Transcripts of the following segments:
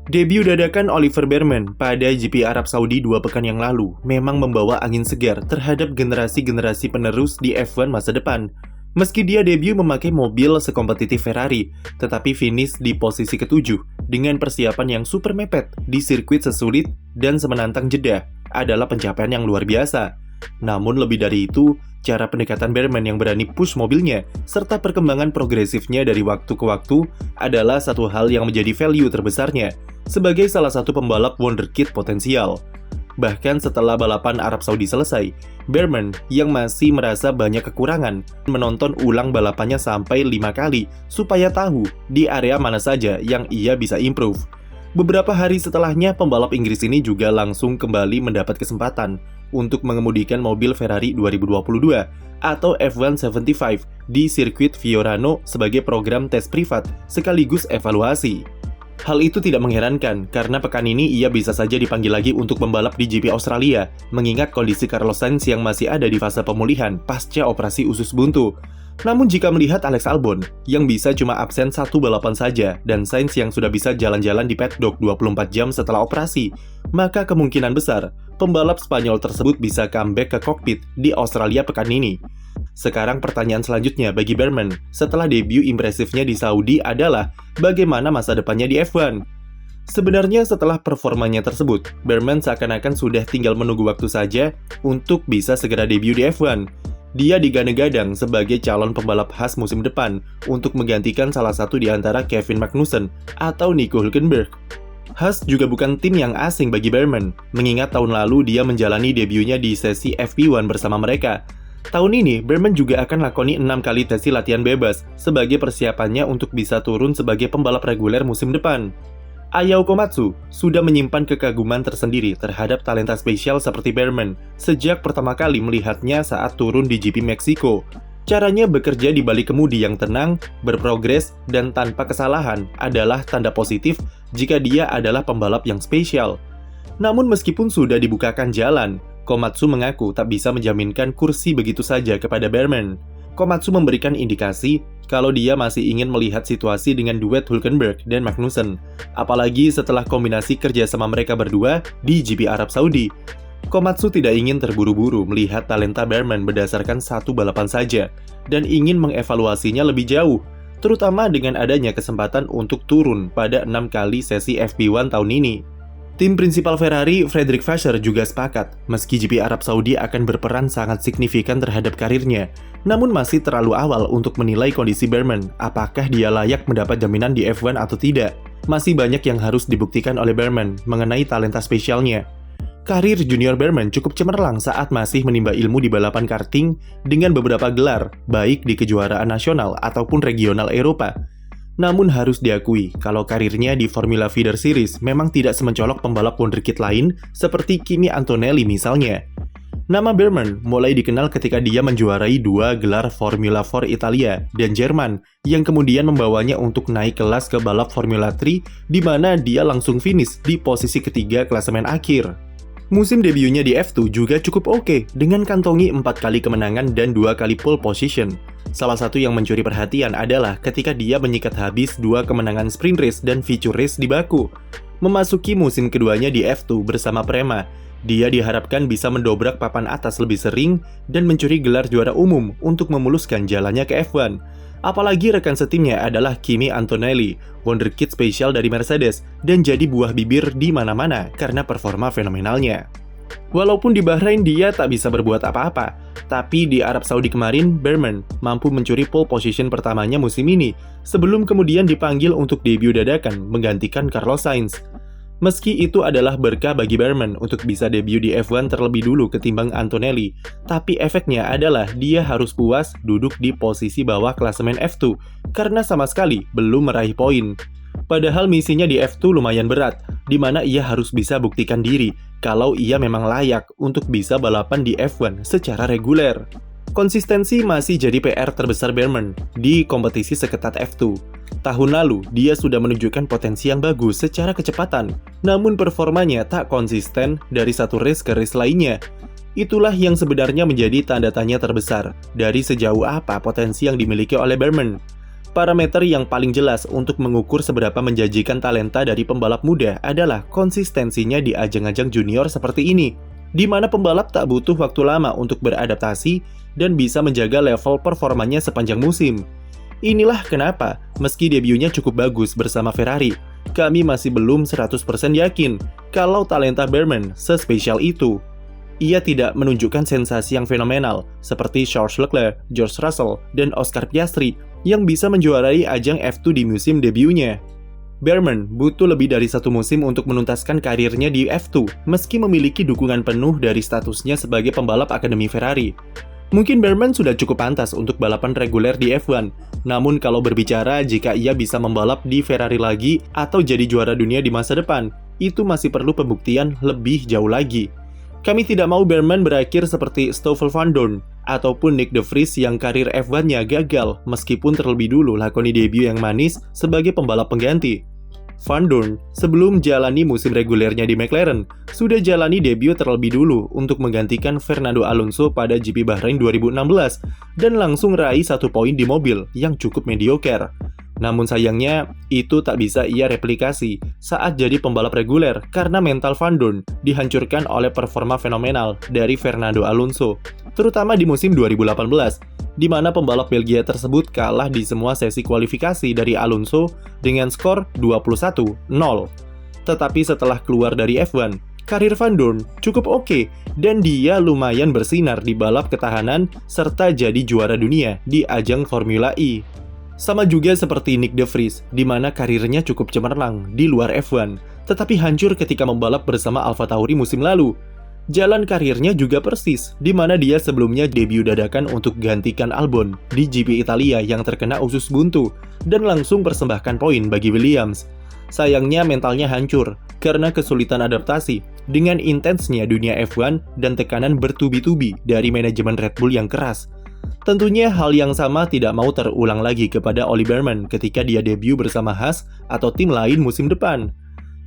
Debut dadakan Oliver Bearman pada GP Arab Saudi 2 pekan yang lalu memang membawa angin segar terhadap generasi-generasi penerus di F1 masa depan. Meski dia debut memakai mobil sekompetitif Ferrari, tetapi finish di posisi ke-7 dengan persiapan yang super mepet di sirkuit sesulit dan semenantang Jeddah adalah pencapaian yang luar biasa. Namun lebih dari itu, cara pendekatan Bearman yang berani push mobilnya serta perkembangan progresifnya dari waktu ke waktu adalah satu hal yang menjadi value terbesarnya sebagai salah satu pembalap wonderkid potensial. Bahkan setelah balapan Arab Saudi selesai, Bearman yang masih merasa banyak kekurangan menonton ulang balapannya sampai 5 kali supaya tahu di area mana saja yang ia bisa improve. Beberapa hari setelahnya, pembalap Inggris ini juga langsung kembali mendapat kesempatan untuk mengemudikan mobil Ferrari 2022 atau F175 di sirkuit Fiorano sebagai program tes privat sekaligus evaluasi. Hal itu tidak mengherankan karena pekan ini ia bisa saja dipanggil lagi untuk membalap di GP Australia mengingat kondisi Carlos Sainz yang masih ada di fase pemulihan pasca operasi usus buntu. Namun jika melihat Alex Albon yang bisa cuma absen 1 balapan saja dan Sainz yang sudah bisa jalan-jalan di paddock 24 jam setelah operasi, maka kemungkinan besar pembalap Spanyol tersebut bisa comeback ke kokpit di Australia pekan ini. Sekarang pertanyaan selanjutnya bagi Bearman setelah debut impresifnya di Saudi adalah bagaimana masa depannya di F1. Sebenarnya setelah performanya tersebut, Bearman seakan-akan sudah tinggal menunggu waktu saja untuk bisa segera debut di F1. Dia digadang-gadang sebagai calon pembalap khas musim depan untuk menggantikan salah satu di antara Kevin Magnussen atau Nico Hülkenberg. Haas juga bukan tim yang asing bagi Bearman, mengingat tahun lalu dia menjalani debutnya di sesi FP1 bersama mereka. Tahun ini, Bearman juga akan lakoni 6 kali sesi latihan bebas sebagai persiapannya untuk bisa turun sebagai pembalap reguler musim depan. Ayao Komatsu sudah menyimpan kekaguman tersendiri terhadap talenta spesial seperti Bearman sejak pertama kali melihatnya saat turun di GP Meksiko. Caranya bekerja di balik kemudi yang tenang, berprogres, dan tanpa kesalahan adalah tanda positif jika dia adalah pembalap yang spesial. Namun meskipun sudah dibukakan jalan, Komatsu mengaku tak bisa menjaminkan kursi begitu saja kepada Bearman. Komatsu memberikan indikasi kalau dia masih ingin melihat situasi dengan duet Hülkenberg dan Magnussen, apalagi setelah kombinasi kerjasama mereka berdua di GP Arab Saudi. Komatsu tidak ingin terburu-buru melihat talenta Bearman berdasarkan 1 balapan saja, dan ingin mengevaluasinya lebih jauh, terutama dengan adanya kesempatan untuk turun pada 6 kali sesi FP1 tahun ini. Tim prinsipal Ferrari, Frederick Vasseur, juga sepakat meski GP Arab Saudi akan berperan sangat signifikan terhadap karirnya, namun masih terlalu awal untuk menilai kondisi Bearman, apakah dia layak mendapat jaminan di F1 atau tidak. Masih banyak yang harus dibuktikan oleh Bearman mengenai talenta spesialnya. Karir junior Bearman cukup cemerlang saat masih menimba ilmu di balapan karting dengan beberapa gelar, baik di kejuaraan nasional ataupun regional Eropa. Namun harus diakui kalau karirnya di Formula Feeder Series memang tidak semencolok pembalap wonderkid lain seperti Kimi Antonelli misalnya. Nama Bearman mulai dikenal ketika dia menjuarai 2 gelar Formula 4 Italia dan Jerman yang kemudian membawanya untuk naik kelas ke balap Formula 3 di mana dia langsung finish di posisi ketiga klasemen akhir. Musim debutnya di F2 juga cukup oke dengan kantongi 4 kali kemenangan dan 2 kali pole position. Salah satu yang mencuri perhatian adalah ketika dia menyikat habis 2 kemenangan sprint race dan feature race di Baku. Memasuki musim keduanya di F2 bersama Prema, dia diharapkan bisa mendobrak papan atas lebih sering dan mencuri gelar juara umum untuk memuluskan jalannya ke F1. Apalagi rekan setimnya adalah Kimi Antonelli, wonderkid spesial dari Mercedes, dan jadi buah bibir di mana-mana karena performa fenomenalnya. Walaupun di Bahrain dia tak bisa berbuat apa-apa, tapi di Arab Saudi kemarin, Bearman mampu mencuri pole position pertamanya musim ini, sebelum kemudian dipanggil untuk debut dadakan menggantikan Carlos Sainz. Meski itu adalah berkah bagi Bearman untuk bisa debut di F1 terlebih dulu ketimbang Antonelli, tapi efeknya adalah dia harus puas duduk di posisi bawah klasemen F2, karena sama sekali belum meraih poin. Padahal misinya di F2 lumayan berat, di mana ia harus bisa buktikan diri kalau ia memang layak untuk bisa balapan di F1 secara reguler. Konsistensi masih jadi PR terbesar Bearman di kompetisi seketat F2. Tahun lalu, dia sudah menunjukkan potensi yang bagus secara kecepatan, namun performanya tak konsisten dari satu race ke race lainnya. Itulah yang sebenarnya menjadi tanda tanya terbesar dari sejauh apa potensi yang dimiliki oleh Bearman. Parameter yang paling jelas untuk mengukur seberapa menjanjikan talenta dari pembalap muda adalah konsistensinya di ajang-ajang junior seperti ini, di mana pembalap tak butuh waktu lama untuk beradaptasi dan bisa menjaga level performanya sepanjang musim. Inilah kenapa, meski debutnya cukup bagus bersama Ferrari, kami masih belum 100% yakin kalau talenta Behrman sespesial itu. Ia tidak menunjukkan sensasi yang fenomenal seperti Charles Leclerc, George Russell, dan Oscar Piastri yang bisa menjuarai ajang F2 di musim debutnya. Behrman butuh lebih dari 1 musim untuk menuntaskan karirnya di F2 meski memiliki dukungan penuh dari statusnya sebagai pembalap Akademi Ferrari. Mungkin Behrman sudah cukup pantas untuk balapan reguler di F1, namun kalau berbicara jika ia bisa membalap di Ferrari lagi atau jadi juara dunia di masa depan, itu masih perlu pembuktian lebih jauh lagi. Kami tidak mau Behrman berakhir seperti Stoffel Vandoorne ataupun Nick De Vries yang karir F1-nya gagal meskipun terlebih dulu lakoni debut yang manis sebagai pembalap pengganti. Vandoorne sebelum jalani musim regulernya di McLaren sudah jalani debut terlebih dulu untuk menggantikan Fernando Alonso pada GP Bahrain 2016 dan langsung raih 1 poin di mobil yang cukup mediocre. Namun sayangnya, itu tak bisa ia replikasi saat jadi pembalap reguler karena mental Vandoorne dihancurkan oleh performa fenomenal dari Fernando Alonso, terutama di musim 2018, di mana pembalap Belgia tersebut kalah di semua sesi kualifikasi dari Alonso dengan skor 21-0. Tetapi setelah keluar dari F1, karir Vandoorne cukup oke dan dia lumayan bersinar di balap ketahanan serta jadi juara dunia di ajang Formula E. Sama juga seperti Nick De Vries, di mana karirnya cukup cemerlang di luar F1, tetapi hancur ketika membalap bersama AlphaTauri musim lalu. Jalan karirnya juga persis, di mana dia sebelumnya debut dadakan untuk gantikan Albon di GP Italia yang terkena usus buntu, dan langsung persembahkan poin bagi Williams. Sayangnya mentalnya hancur, karena kesulitan adaptasi dengan intensnya dunia F1 dan tekanan bertubi-tubi dari manajemen Red Bull yang keras. Tentunya hal yang sama tidak mau terulang lagi kepada Ollie Behrman ketika dia debut bersama Haas atau tim lain musim depan.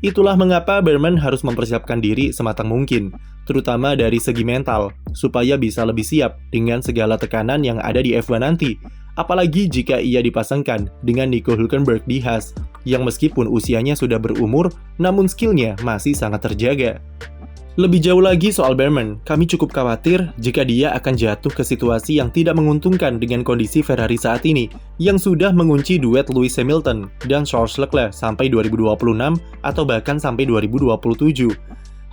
Itulah mengapa Behrman harus mempersiapkan diri sematang mungkin, terutama dari segi mental, supaya bisa lebih siap dengan segala tekanan yang ada di F1 nanti. Apalagi jika ia dipasangkan dengan Nico Hülkenberg di Haas, yang meskipun usianya sudah berumur, namun skillnya masih sangat terjaga. Lebih jauh lagi soal Behrman, kami cukup khawatir jika dia akan jatuh ke situasi yang tidak menguntungkan dengan kondisi Ferrari saat ini, yang sudah mengunci duet Lewis Hamilton dan Charles Leclerc sampai 2026 atau bahkan sampai 2027.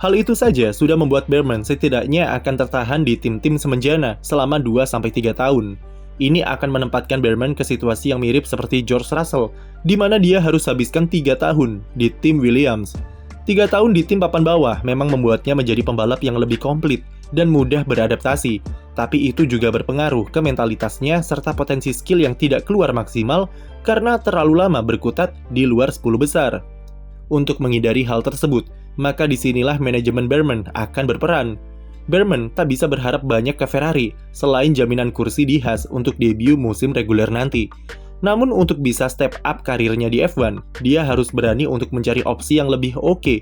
Hal itu saja sudah membuat Behrman setidaknya akan tertahan di tim-tim semenjana selama 2-3 tahun. Ini akan menempatkan Behrman ke situasi yang mirip seperti George Russell, di mana dia harus habiskan 3 tahun di tim Williams. 3 tahun di tim papan bawah memang membuatnya menjadi pembalap yang lebih komplit dan mudah beradaptasi, tapi itu juga berpengaruh ke mentalitasnya serta potensi skill yang tidak keluar maksimal karena terlalu lama berkutat di luar 10 besar. Untuk menghindari hal tersebut, maka disinilah manajemen Behrman akan berperan. Behrman tak bisa berharap banyak ke Ferrari selain jaminan kursi di Haas untuk debut musim reguler nanti. Namun untuk bisa step up karirnya di F1, dia harus berani untuk mencari opsi yang lebih oke.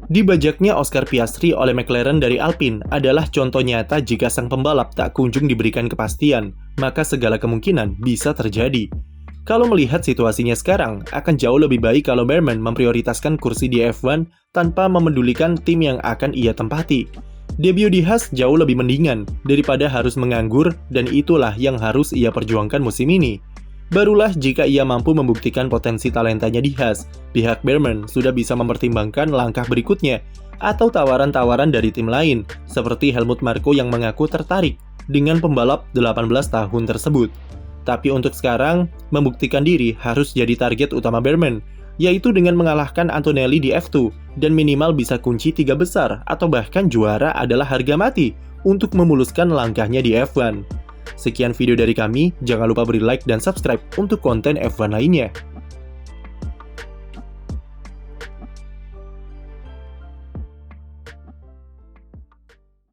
Dibajaknya Oscar Piastri oleh McLaren dari Alpine adalah contoh nyata jika sang pembalap tak kunjung diberikan kepastian, maka segala kemungkinan bisa terjadi. Kalau melihat situasinya sekarang, akan jauh lebih baik kalau Behrman memprioritaskan kursi di F1 tanpa memedulikan tim yang akan ia tempati. Debut di Haas jauh lebih mendingan daripada harus menganggur dan itulah yang harus ia perjuangkan musim ini. Barulah jika ia mampu membuktikan potensi talentanya di Haas, pihak Behrman sudah bisa mempertimbangkan langkah berikutnya atau tawaran-tawaran dari tim lain, seperti Helmut Marko yang mengaku tertarik dengan pembalap 18 tahun tersebut. Tapi untuk sekarang, membuktikan diri harus jadi target utama Behrman, yaitu dengan mengalahkan Antonelli di F2 dan minimal bisa kunci 3 besar atau bahkan juara adalah harga mati untuk memuluskan langkahnya di F1. Sekian video dari kami, jangan lupa beri like dan subscribe untuk konten F1 lainnya.